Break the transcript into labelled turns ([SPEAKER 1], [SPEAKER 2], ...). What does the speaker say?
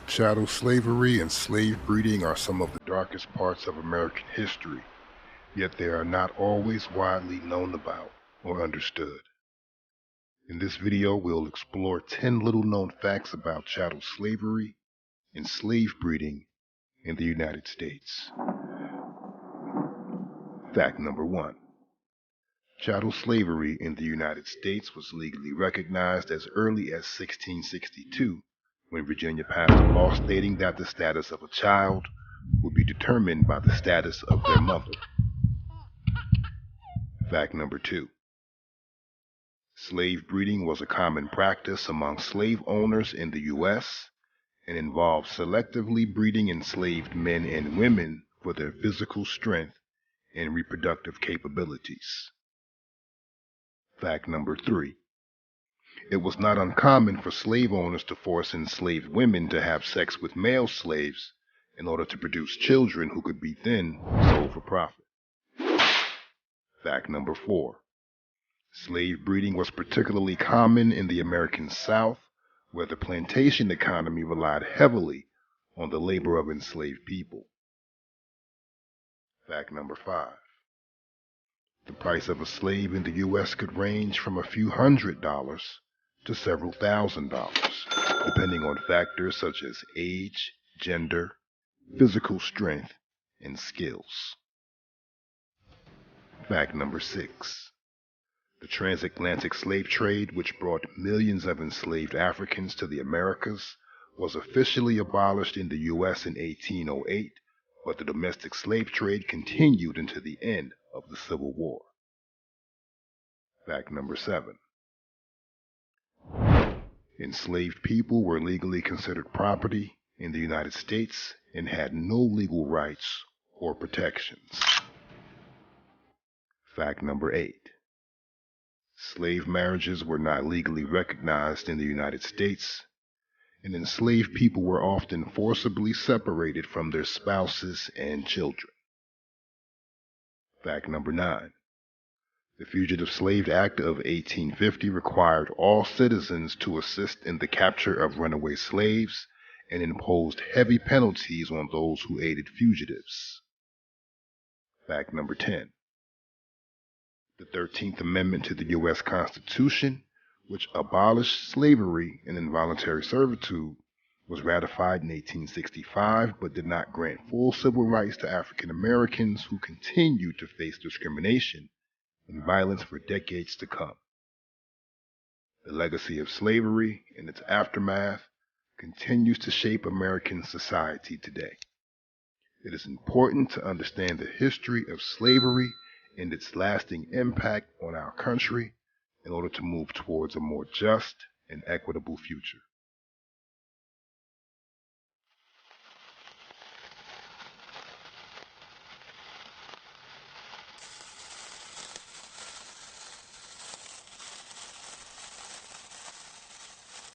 [SPEAKER 1] Chattel slavery and slave breeding are some of the darkest parts of American history, yet they are not always widely known about or understood. In this video, we'll explore 10 little-known facts about chattel slavery and slave breeding in the United States. Fact number 1. Chattel slavery in the United States was legally recognized as early as 1662, when Virginia passed a law stating that the status of a child would be determined by the status of their mother. Fact number 2. Slave breeding was a common practice among slave owners in the U.S. and involved selectively breeding enslaved men and women for their physical strength and reproductive capabilities. Fact number 3. It was not uncommon for slave owners to force enslaved women to have sex with male slaves in order to produce children who could be then sold for profit. Fact number 4. Slave breeding was particularly common in the American South, where the plantation economy relied heavily on the labor of enslaved people. Fact number 5. The price of a slave in the U.S. could range from a few $100s to several $1,000s, depending on factors such as age, gender, physical strength, and skills. Fact number 6. The transatlantic slave trade, which brought millions of enslaved Africans to the Americas, was officially abolished in the U.S. in 1808, but the domestic slave trade continued until the end of the Civil War. Fact number 7. Enslaved people were legally considered property in the United States and had no legal rights or protections. Fact number 8. Slave marriages were not legally recognized in the United States, and enslaved people were often forcibly separated from their spouses and children. Fact number 9. The Fugitive Slave Act of 1850 required all citizens to assist in the capture of runaway slaves and imposed heavy penalties on those who aided fugitives. Fact number 10. The 13th Amendment to the U.S. Constitution, which abolished slavery and involuntary servitude, was ratified in 1865 but did not grant full civil rights to African Americans who continued to face discrimination and violence for decades to come. The legacy of slavery and its aftermath continues to shape American society today. It is important to understand the history of slavery and its lasting impact on our country in order to move towards a more just and equitable future.